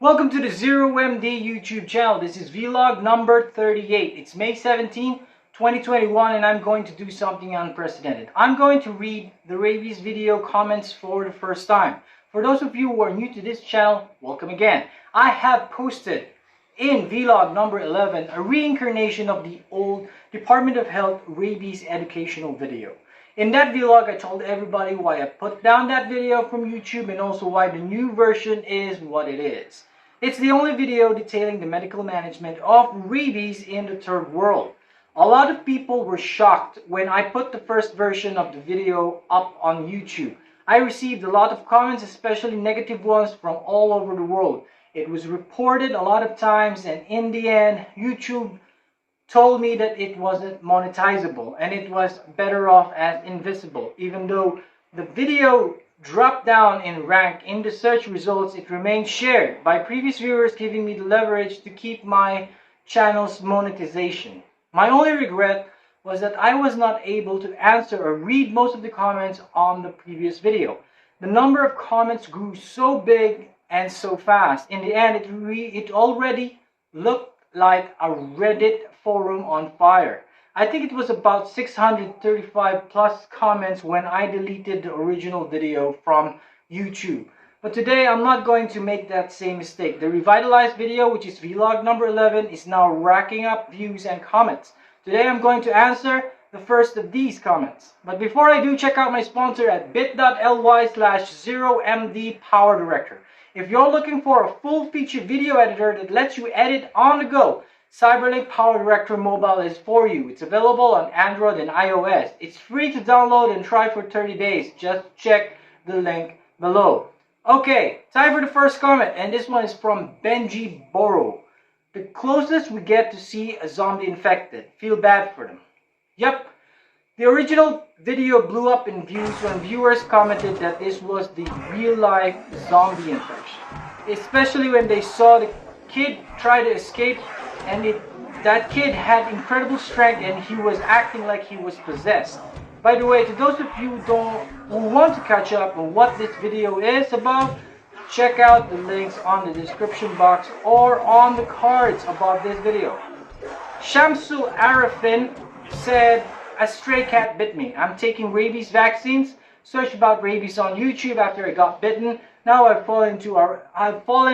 Welcome to the 0MD YouTube channel. This is vlog number 38. It's May 17, 2021 and I'm going to do something unprecedented. I'm going to read the rabies video comments for the first time. For those of you who are new to this channel, welcome again. I have posted in vlog number 11 a reincarnation of the old Department of Health rabies educational video. In that vlog, I told everybody why I put down that video from YouTube and also why the new version is what it is. It's the only video detailing the medical management of rabies in the third world. A lot of people were shocked when I put the first version of the video up on YouTube. I received a lot of comments, especially negative ones from all over the world. It was reported a lot of times and in the end, YouTube told me that it wasn't monetizable and it was better off as invisible. Even though the video dropped down in rank in the search results, it remained shared by previous viewers, giving me the leverage to keep my channel's monetization. My only regret was that I was not able to answer or read most of the comments on the previous video. The number of comments grew so big and so fast. In the end, it already looked like a Reddit forum on fire. I think it was about 635 plus comments when I deleted the original video from YouTube. But today I'm not going to make that same mistake. The revitalized video, which is vlog number 11, is now racking up views and comments. Today I'm going to answer the first of these comments. But before I do, check out my sponsor at bit.ly/0mdpowerdirector. If you're looking for a full-featured video editor that lets you edit on the go, Cyberlink Power Director Mobile is for you. It's available on Android and iOS. It's free to download and try for 30 days. Just check the link below. Okay, time for the first comment, and this one is from Benji Boro. The closest we get to see a zombie infected. Feel bad for them. Yep, the original video blew up in views when viewers commented that this was the real-life zombie infection. Especially when they saw the kid try to escape, and that kid had incredible strength and he was acting like he was possessed. By the way, to those of you who want to catch up on what this video is about, check out the links on the description box or on the cards above this video. Shamsul Arifin said, "A stray cat bit me. I'm taking rabies vaccines. Searched about rabies on YouTube after I got bitten. Now I've fallen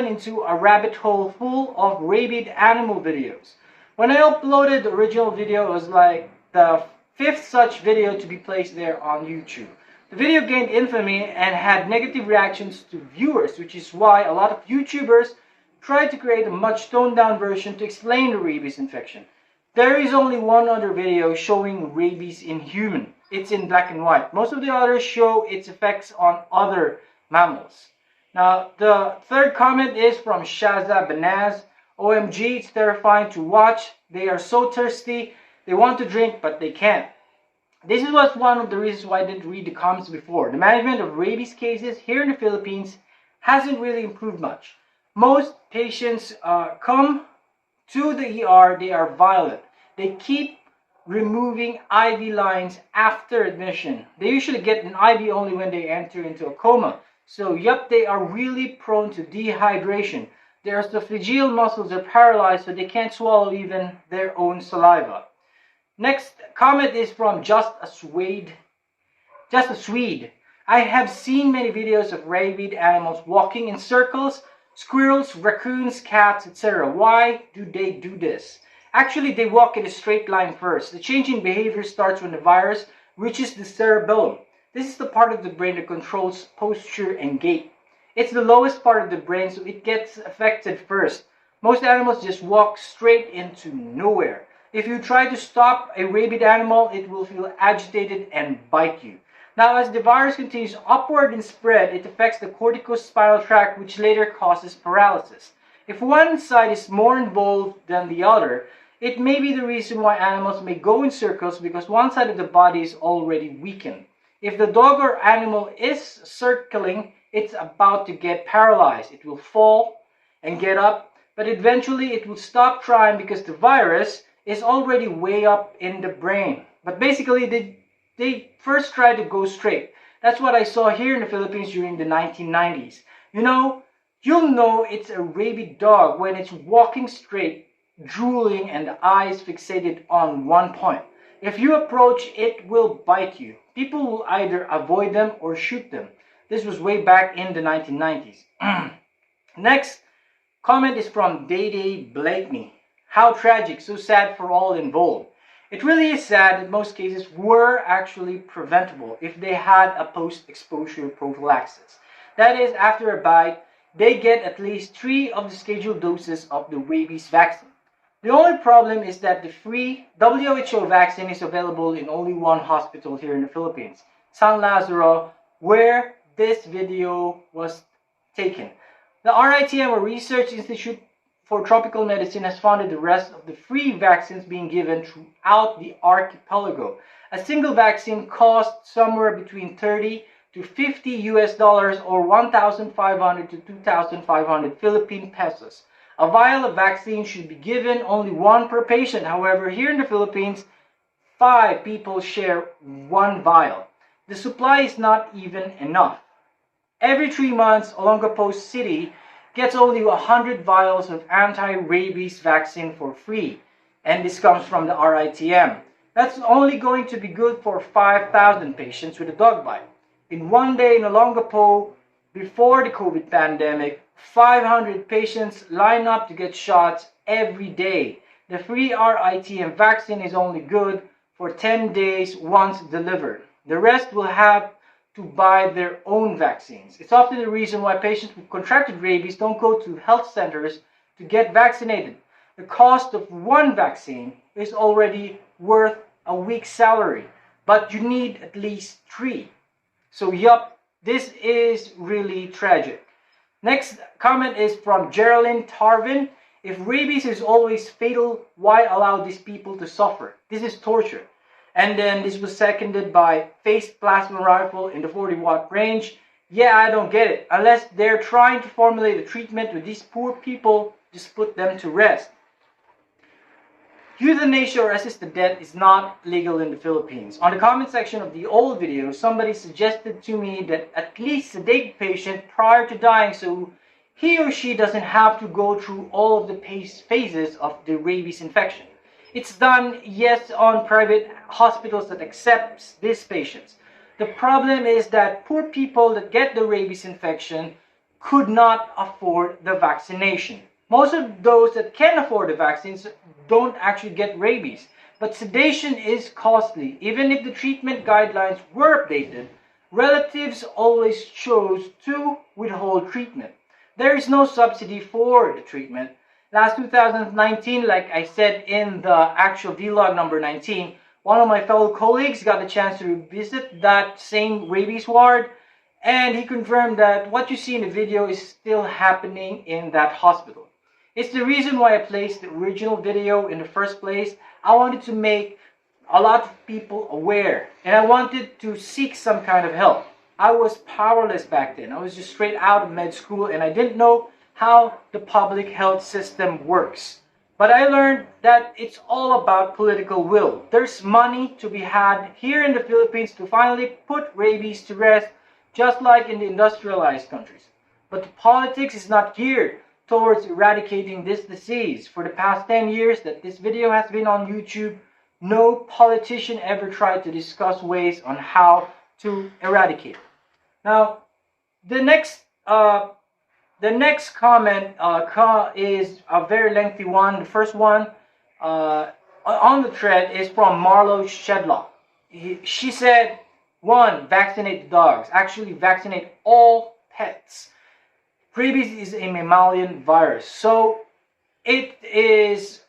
into a rabbit hole full of rabid animal videos. When I uploaded the original video, it was like the 5th such video to be placed there on YouTube. The video gained infamy and had negative reactions to viewers, which is why a lot of YouTubers tried to create a much toned down version to explain the rabies infection. There is only one other video showing rabies in human. It's in black and white. Most of the others show its effects on other mammals." Now, the third comment is from Shaza Banaz. "OMG, it's terrifying to watch. They are so thirsty. They want to drink, but they can't." This was one of the reasons why I didn't read the comments before. The management of rabies cases here in the Philippines hasn't really improved much. Most patients come to the ER, they are violent. They keep removing IV lines after admission. They usually get an IV only when they enter into a coma. So, yep, they are really prone to dehydration. Their esophageal muscles are paralyzed, so they can't swallow even their own saliva. Next comment is from Just a Swede. "I have seen many videos of rabid animals walking in circles, squirrels, raccoons, cats, etc. Why do they do this? Actually, they walk in a straight line first. The change in behavior starts when the virus reaches the cerebellum. This is the part of the brain that controls posture and gait. It's the lowest part of the brain, so it gets affected first. Most animals just walk straight into nowhere. If you try to stop a rabid animal, it will feel agitated and bite you. Now, as the virus continues upward in spread, it affects the corticospinal tract, which later causes paralysis. If one side is more involved than the other, it may be the reason why animals may go in circles because one side of the body is already weakened. If the dog or animal is circling, it's about to get paralyzed. It will fall and get up, but eventually it will stop trying because the virus is already way up in the brain. But basically, they first try to go straight. That's what I saw here in the Philippines during the 1990s. You know, You'll know it's a rabid dog when it's walking straight, drooling, and the eyes fixated on one point. If you approach, it will bite you. People will either avoid them or shoot them. This was way back in the 1990s. Next comment is from Day Blakeney. How tragic, so sad for all involved. It really is sad that most cases were actually preventable if they had a post-exposure prophylaxis. That is, after a bite, they get at least 3 of the scheduled doses of the rabies vaccine. The only problem is that the free WHO vaccine is available in only one hospital here in the Philippines, San Lazaro, where this video was taken. The RITM, or Research Institute for Tropical Medicine, has funded the rest of the free vaccines being given throughout the archipelago. A single vaccine costs somewhere between 30 to 50 US dollars, or 1,500 to 2,500 Philippine pesos. A vial of vaccine should be given only 1 per patient. However, here in the Philippines, 5 people share 1 vial. The supply is not even enough. Every 3 months, Olongapo City gets only 100 vials of anti-rabies vaccine for free. And this comes from the RITM. That's only going to be good for 5,000 patients with a dog bite. In one day in Olongapo, before the COVID pandemic, 500 patients line up to get shots every day. The free RITM vaccine is only good for 10 days once delivered. The rest will have to buy their own vaccines. It's often the reason why patients with contracted rabies don't go to health centers to get vaccinated. The cost of 1 vaccine is already worth a week's salary, but you need at least 3. So yup, this is really tragic. Next comment is from Geraldine Tarvin. If rabies is always fatal, why allow these people to suffer? This is torture. And then this was seconded by Phased Plasma Rifle in the 40-watt range. Yeah, I don't get it. Unless they're trying to formulate a treatment with these poor people, just put them to rest. Euthanasia or assisted death is not legal in the Philippines. On the comment section of the old video, somebody suggested to me that at least sedate the patient prior to dying so he or she doesn't have to go through all of the phases of the rabies infection. It's done, yes, on private hospitals that accepts these patients. The problem is that poor people that get the rabies infection could not afford the vaccination. Most of those that can afford the vaccines don't actually get rabies. But sedation is costly. Even if the treatment guidelines were updated, relatives always chose to withhold treatment. There is no subsidy for the treatment. Last 2019, like I said in the actual vlog number 19, one of my fellow colleagues got the chance to visit that same rabies ward, and he confirmed that what you see in the video is still happening in that hospital. It's the reason why I placed the original video in the first place. I wanted to make a lot of people aware, and I wanted to seek some kind of help. I was powerless back then. I was just straight out of med school, and I didn't know how the public health system works. But I learned that it's all about political will. There's money to be had here in the Philippines to finally put rabies to rest, just like in the industrialized countries. But the politics is not geared towards eradicating this disease. For the past 10 years that this video has been on YouTube, no politician ever tried to discuss ways on how to eradicate it. Now, the next comment is a very lengthy one. The first one on the thread is from Marlo Shedlock. She said, 1, vaccinate the dogs. Actually, vaccinate all pets. Rabies is a mammalian virus, so it is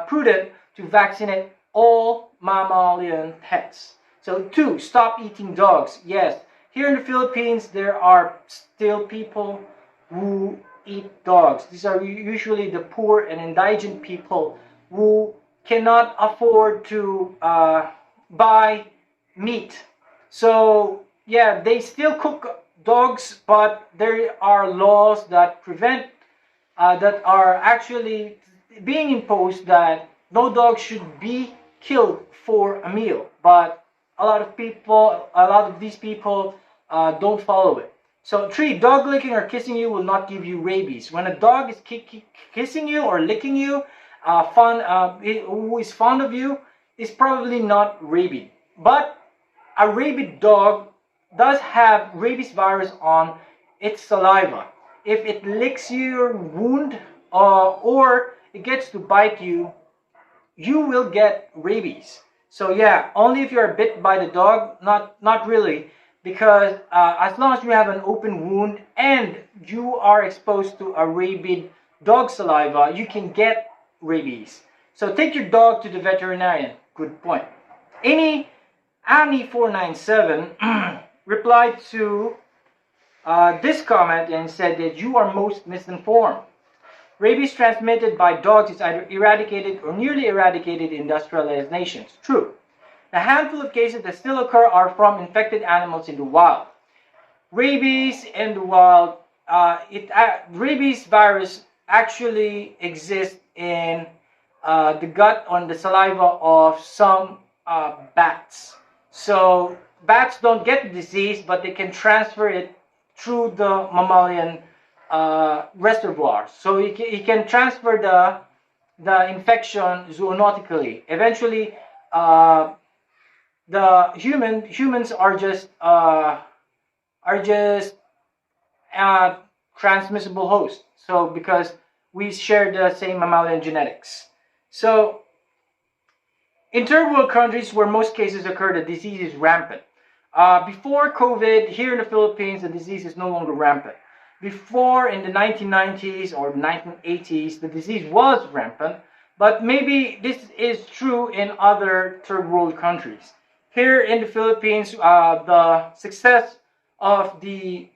prudent to vaccinate all mammalian pets. So 2, stop eating dogs. Yes, here in the Philippines, there are still people who eat dogs. These are usually the poor and indigent people who cannot afford to buy meat. So yeah, they still cook dogs, but there are laws that prevent, that are actually being imposed that no dog should be killed for a meal. But a lot of these people don't follow it. So 3, dog licking or kissing you will not give you rabies. When a dog is kissing you or licking you, who is fond of you, is probably not rabid. But a rabid dog does have rabies virus on its saliva. If it licks your wound or it gets to bite you, you will get rabies. So yeah, only if you're bit by the dog, not really, because as long as you have an open wound and you are exposed to a rabid dog saliva, you can get rabies. So take your dog to the veterinarian. Good point. Annie497 replied to this comment and said that you are most misinformed. Rabies transmitted by dogs is either eradicated or nearly eradicated in industrialized nations. True. The handful of cases that still occur are from infected animals in the wild. Rabies in the wild, rabies virus actually exists in the gut or the saliva of some bats. So bats don't get the disease, but they can transfer it through the mammalian reservoir. So he can transfer the infection zoonotically. Eventually, the humans are just transmissible hosts. So because we share the same mammalian genetics. So in third world countries where most cases occur, the disease is rampant. Before COVID, here in the Philippines, the disease is no longer rampant. Before, in the 1990s or 1980s, the disease was rampant, but maybe this is true in other third world countries. Here in the Philippines, the success of the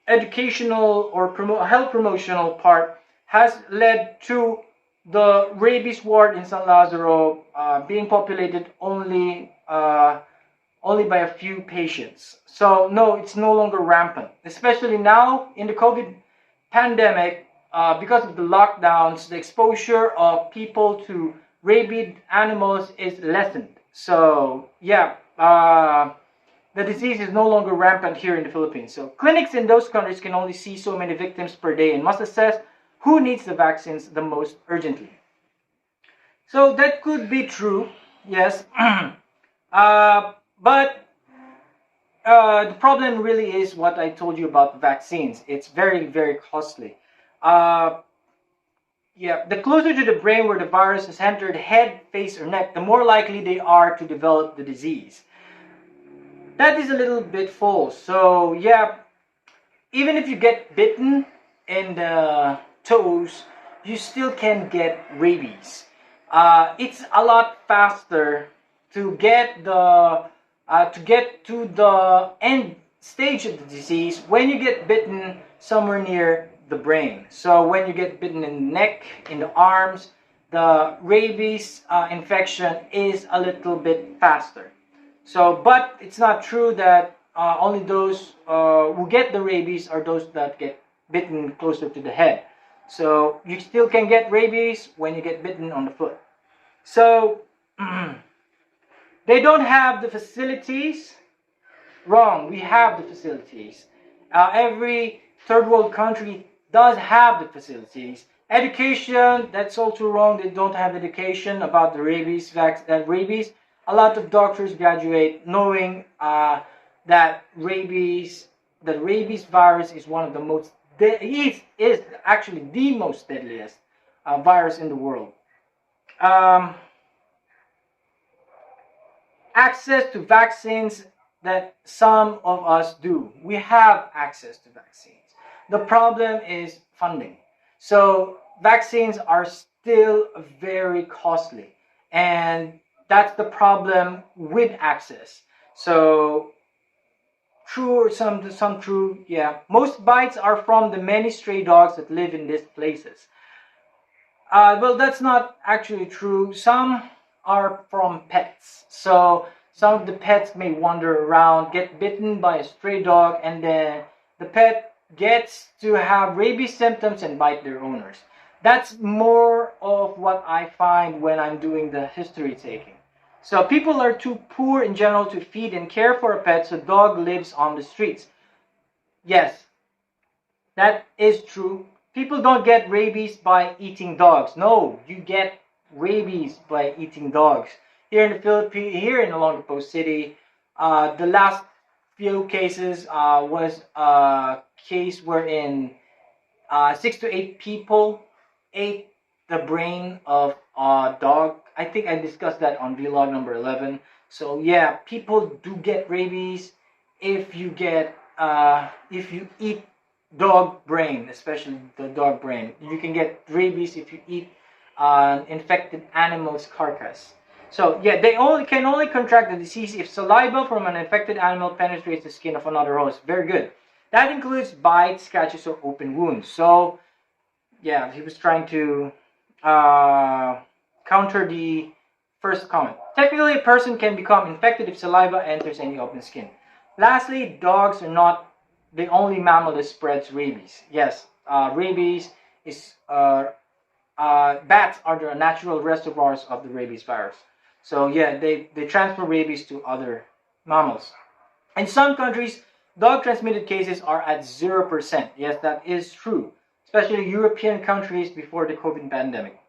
educational or health promotional part has led to the rabies ward in San Lazaro being populated only by a few patients. So no, it's no longer rampant. Especially now in the COVID pandemic, because of the lockdowns, the exposure of people to rabid animals is lessened. So yeah, the disease is no longer rampant here in the Philippines. So clinics in those countries can only see so many victims per day and must assess who needs the vaccines the most urgently. So that could be true, yes. But the problem really is what I told you about the vaccines. It's very, very costly. Yeah, the closer to the brain where the virus has entered head, face, or neck, the more likely they are to develop the disease. That is a little bit false. So yeah, even if you get bitten in the toes, you still can get rabies. It's a lot faster to get to the end stage of the disease when you get bitten somewhere near the brain. So when you get bitten in the neck, in the arms, the rabies infection is a little bit faster. So, but it's not true that only those who get the rabies are those that get bitten closer to the head. So you still can get rabies when you get bitten on the foot. So they don't have the facilities. Wrong, we have the facilities. Every third world country does have the facilities. Education, that's also wrong. They don't have education about the rabies rabies. A lot of doctors graduate knowing that rabies virus is one of the most is actually the most deadliest virus in the world. Access to vaccines, that some of us do. We have access to vaccines. The problem is funding. So vaccines are still very costly, and that's the problem with access. So true or some true, yeah. Most bites are from the many stray dogs that live in these places. Well, that's not actually true. Some are from pets. So some of the pets may wander around, get bitten by a stray dog, and then the pet gets to have rabies symptoms and bite their owners. That's more of what I find when I'm doing the history taking. So people are too poor in general to feed and care for a pet, so dog lives on the streets. Yes, That is true. People don't get rabies by eating dogs. No, you get rabies by eating dogs. Here in the Philippines, here in Olongapo City, the last few cases was a case wherein 6 to 8 people ate the brain of a dog. I think I discussed that on vlog number 11. So yeah, people do get rabies if you eat dog brain, especially the dog brain. You can get rabies if you eat an infected animal's carcass. So yeah, they can only contract the disease if saliva from an infected animal penetrates the skin of another host. Very good. That includes bites, scratches, or open wounds. So yeah, he was trying to counter the first comment. Technically, a person can become infected if saliva enters any open skin. Lastly, dogs are not the only mammal that spreads rabies. Yes, rabies is bats are the natural reservoirs of the rabies virus. So yeah, they transfer rabies to other mammals. In some countries, dog transmitted cases are at 0%. Yes, that is true, especially European countries before the COVID pandemic.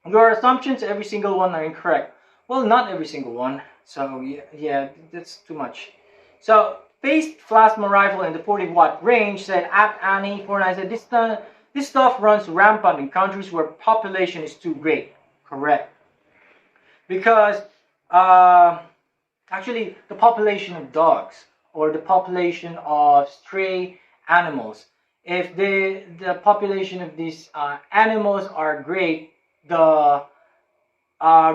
Your assumptions, every single one, are incorrect. Well, not every single one. So yeah, that's too much. So phased plasma rifle in the 40-watt range said at Annie 49 said this stuff runs rampant in countries where population is too great. Correct. Because actually the population of dogs or the population of stray animals, if the population of these animals are great, the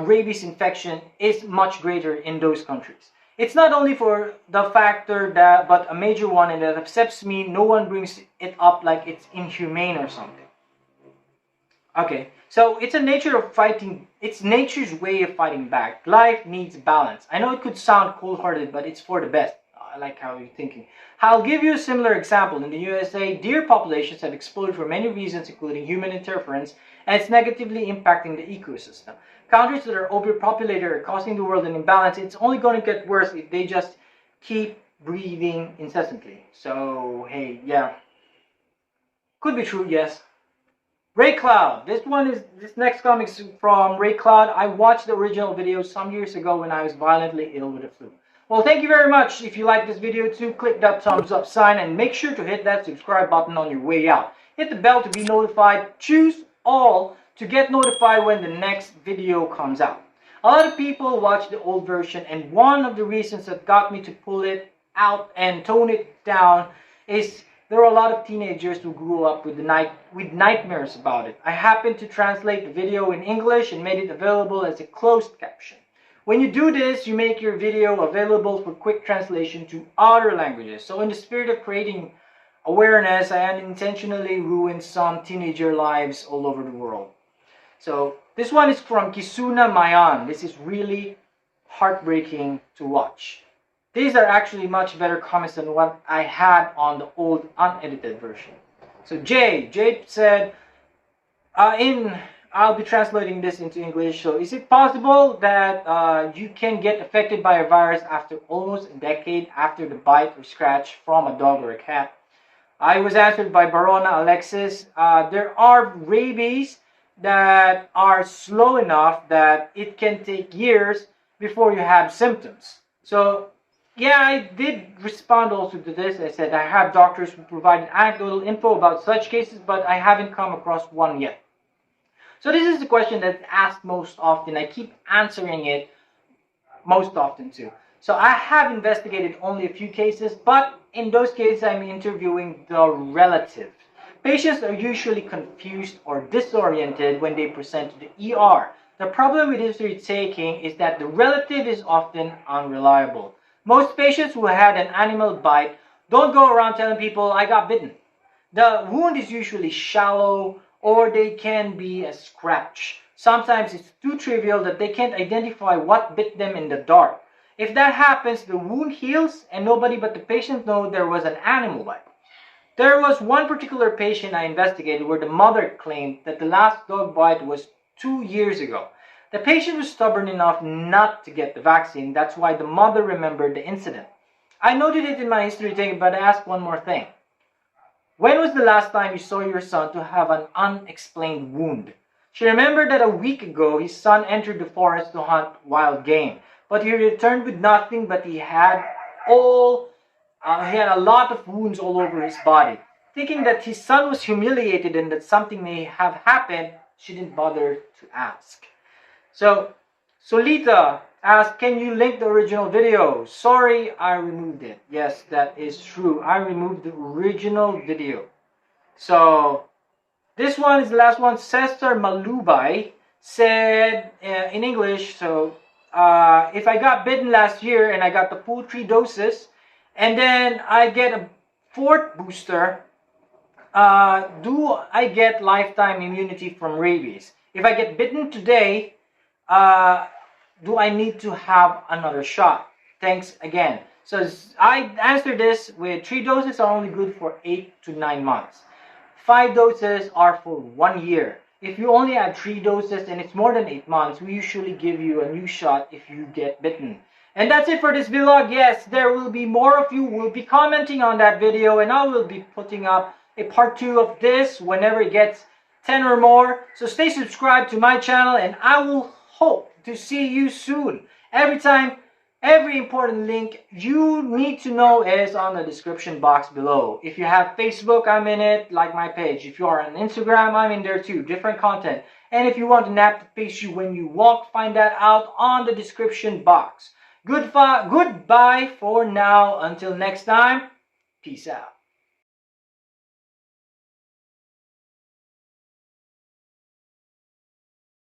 rabies infection is much greater in those countries. It's not only for the factor that, but a major one, and that upsets me. No one brings it up like it's inhumane or something. Okay, so it's a nature of fighting. It's nature's way of fighting back. Life needs balance. I know it could sound cold-hearted, but it's for the best. I like how you're thinking. I'll give you a similar example. In the USA, deer populations have exploded for many reasons, including human interference, and it's negatively impacting the ecosystem. Countries that are overpopulated are causing the world an imbalance. It's only going to get worse if they just keep breathing incessantly. So, hey, yeah. Could be true, yes. Ray Cloud. This next comic is from Ray Cloud. I watched the original video some years ago when I was violently ill with the flu. Well, thank you very much. If you like this video too, click that thumbs up sign and make sure to hit that subscribe button on your way out. Hit the bell to be notified. Choose all to get notified when the next video comes out. A lot of people watch the old version, and one of the reasons that got me to pull it out and tone it down is there are a lot of teenagers who grew up with nightmares about it. I happened to translate the video in English and made it available as a closed caption. When you do this, you make your video available for quick translation to other languages. So in the spirit of creating awareness, I unintentionally ruined some teenager lives all over the world. So this one is from Kisuna Mayan. This is really heartbreaking to watch. These are actually much better comments than what I had on the old unedited version. So Jade said, I'll be translating this into English. So is it possible that you can get affected by a virus after almost a decade after the bite or scratch from a dog or a cat? I was answered by Barona Alexis. There are rabies that are slow enough that it can take years before you have symptoms. So yeah, I did respond also to this. I said I have doctors who provided anecdotal info about such cases, but I haven't come across one yet. So this is the question that's asked most often. I keep answering it most often too. So I have investigated only a few cases, but in those cases I'm interviewing the relative. Patients are usually confused or disoriented when they present to the ER. The problem with history taking is that the relative is often unreliable. Most patients who had an animal bite don't go around telling people, I got bitten. The wound is usually shallow, or they can be a scratch. Sometimes it's too trivial that they can't identify what bit them in the dark. If that happens, the wound heals and nobody but the patient knows there was an animal bite. There was one particular patient I investigated where the mother claimed that the last dog bite was 2 years ago. The patient was stubborn enough not to get the vaccine. That's why the mother remembered the incident. I noted it in my history taking, but I asked one more thing. When was the last time you saw your son to have an unexplained wound? She remembered that a week ago his son entered the forest to hunt wild game, but he returned with nothing, but he had a lot of wounds all over his body. Thinking that his son was humiliated and that something may have happened, she didn't bother to ask. So, Solita asked, can you link the original video? Sorry, I removed it. Yes, that is true. I removed the original video. So, this one is the last one. Cesar Malubay said in English, so if I got bitten last year and I got the full 3 doses, and then I get a 4th booster, do I get lifetime immunity from rabies? If I get bitten today, do I need to have another shot? Thanks again. So I answered this with 3 doses are only good for 8 to 9 months. 5 doses are for 1 year. If you only have 3 doses and it's more than 8 months, we usually give you a new shot if you get bitten. And that's it for this vlog. Yes, there will be more of you will be commenting on that video, and I will be putting up a part 2 of this whenever it gets 10 or more. So stay subscribed to my channel, and I will hope to see you soon. Every important link you need to know is on the description box below. If you have Facebook, I'm in it, like my page. If you are on Instagram, I'm in there too, different content. And if you want an app to face you when you walk, find that out on the description box. Goodbye for now. Until next time, peace out.